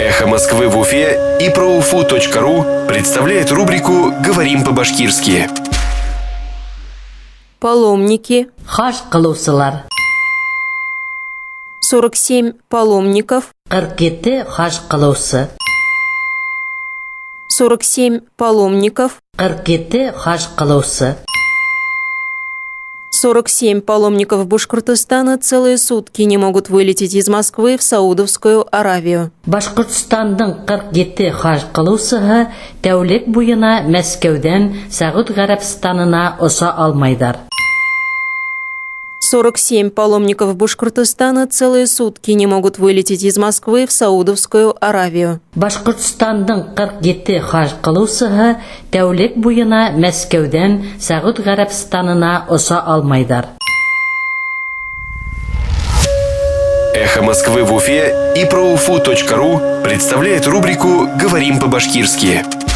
Эхо Москвы в Уфе и ProUFU.ру представляет рубрику «Говорим по-башкирски». Паломники. Хаж кылуусылар. 47 паломников. 47 хаж кылуусы. 47 паломников. 47 хаж кылуусы. 47 паломников Башкортостана целые сутки не могут вылететь из Москвы в Саудовскую Аравию. Башкортостандың 47 хаж кылуусыһы тәүлек буена Мәскәүдән Сауд Гарәбстанына оса алмайдар. 47 паломников Башкортостана целые сутки не могут вылететь из Москвы в Саудовскую Аравию. Башкортостандың 47 хаж кылуусыһы тәүлек буена Мәскәүдән Сауд Гарәбстанына оса алмайдар. Эхо Москвы в Уфе и ProUFU.ру представляет рубрику «Говорим по-башкирски».